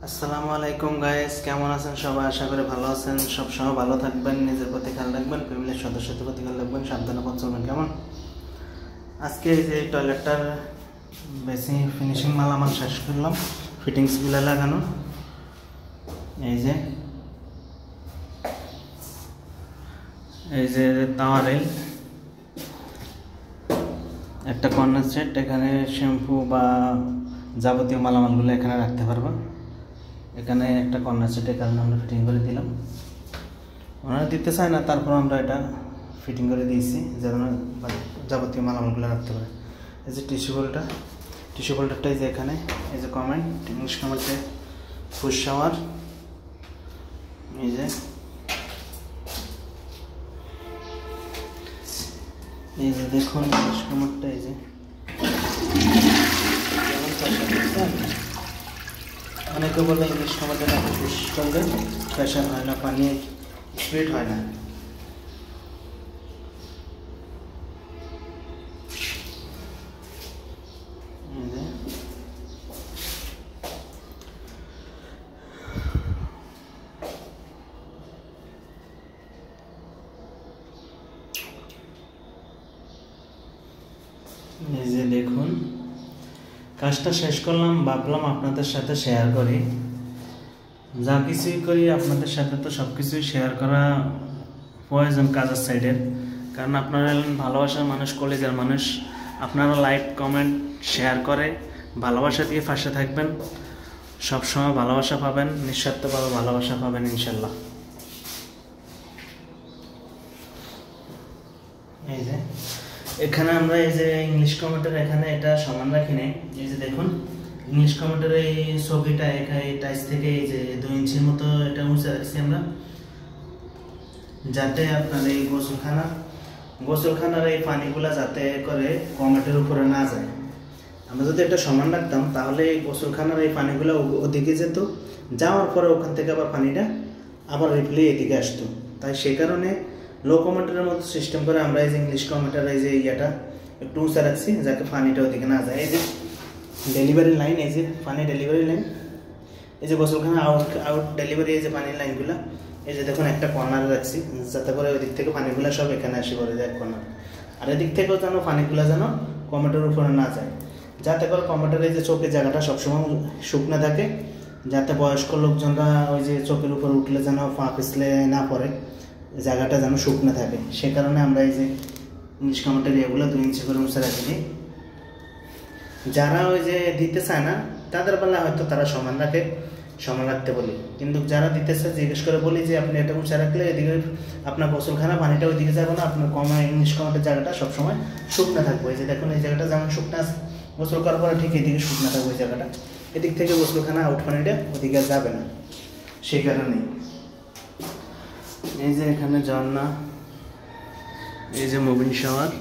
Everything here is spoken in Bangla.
আসসালামু আলাইকুম গাইস, কেমন আছেন সবাই? আশা করি ভালো আছেন। সব সময় ভালো থাকবেন, নিজের প্রতি খেয়াল রাখবেন, ফ্যামিলির সদস্যদের প্রতি খেয়াল রাখবেন, সাবধানে পথ চলবেন। কেমন? আজকে এই যে টয়লেটটার বেশি ফিনিশিং মালামাল শেষ করলাম, ফিটিংসগুলো লাগানো। এই যে তাওয়া রেল, একটা কর্নার সেট, এখানে শ্যাম্পু বা যাবতীয় মালামালগুলো এখানে রাখতে পারবো। এখানে একটা কর্নার সেটের কারণে আমরা ফিটিং করে দিলাম। ওনারা দিতে চায় না, তারপর আমরা এটা ফিটিং করে দিয়েছি যেন যাবতীয় মালামালগুলো রাখতে পারে। এই যে টিস্যু হোল্ডারটা এই যে এখানে, এই যে কমেন্ট ইংলিশ কমেন্টে ফুড শাওয়ার, এই যে দেখুন ইংলিশ কমেন্টটা, এই যে অনেকে বলে ইংলিশ কমেন্টে নাকি ফুস করলে প্রেশার হয় না, পানি স্পিড হয় না। এই যে দেখুন, কাজটা শেষ করলাম, ভাবলাম আপনাদের সাথে শেয়ার করি। যা কিছুই করি আপনাদের সাথে তো সব কিছুই শেয়ার করা প্রয়োজন কাজের সাইডের, কারণ আপনারা হলেন ভালোবাসার মানুষ, কলেজের মানুষ। আপনারা লাইক কমেন্ট শেয়ার করে ভালোবাসা দিয়ে পাশে থাকবেন, সবসময় ভালোবাসা পাবেন, নিঃস্বার্থভাবে ভালোবাসা পাবেন ইনশাল্লাহ। এই যে এখানে আমরা এই যে ইংলিশ কমেন্টের এখানে এটা সমান রাখি নাই। এই যে দেখুন ইংলিশ কমেন্টের এই ছবিটা এখানে টাইস থেকে এই যে 2 ইঞ্চির মতো এটা উঁচে রাখছি আমরা, যাতে আপনার এই গোসলখানার এই পানিগুলা যাতে করে কমেন্টের উপরে না যায়। আমরা যদি এটা সমান রাখতাম তাহলে এই গোসলখানার এই পানিগুলো ওদিকে যেত, যাওয়ার পরে ওখান থেকে আবার পানিটা আবার রিপ্লে এদিকে আসতো। তাই সেই কারণে লো কমেন্টের মতো সিস্টেম করে আমরা এই যে ইংলিশ কমেন্টের এই যে ইয়েটা একটু উঁচা রাখছি, যাতে পানিটা ওদিকে না যায়। এই যে ডেলিভারি লাইন, এই যে পানি ডেলিভারি লাইন, এই যে গোসলখানা আউট ডেলিভারি, এই যে পানির লাইনগুলো, এই যে দেখুন একটা কর্নারে রাখছি, যাতে করে ওই দিক থেকে পানিগুলো সব এখানে আসে পড়ে যায় কর্নার। আর এদিক থেকেও যেন পানিগুলো যেন কমেন্টের উপরে না যায়, যাতে করে কমেন্টের এই যে চোখের জায়গাটা সবসময় শুকনো থাকে, যাতে বয়স্ক লোকজনরা ওই যে চোখের উপরে উঠলে যেন পা পিছলে না পড়ে, জায়গাটা যেন শুকনো থাকে। সে কারণে আমরা এই যে ইংলিশ কমেন্টের এগুলো 2 ইঞ্চি করে মুছে রাখি। যারা ওই যে দিতে চায় না তাদের বেলা হয়তো তারা সমান রাখতে বলি, কিন্তু যারা দিতে চায় জিজ্ঞেস করে বলি যে আপনি এটা মুছে রাখলে এদিকে আপনার গোসলখানা পানিটা ওইদিকে যাবে না, আপনার ইংলিশ কমেন্টের জায়গাটা সবসময় শুকনো থাকবে। এই যে দেখুন এই জায়গাটা যেমন শুকনো আছে, গোসল করার পরে ঠিক এদিকে শুকনো থাকবে ওই জায়গাটা, এদিক থেকে গোসলখানা আউট পানিটা ওদিকে যাবে না। সেই কারণেই এই যে এখানে ঝর্ণা, এই যে মুভিং শাওয়ার,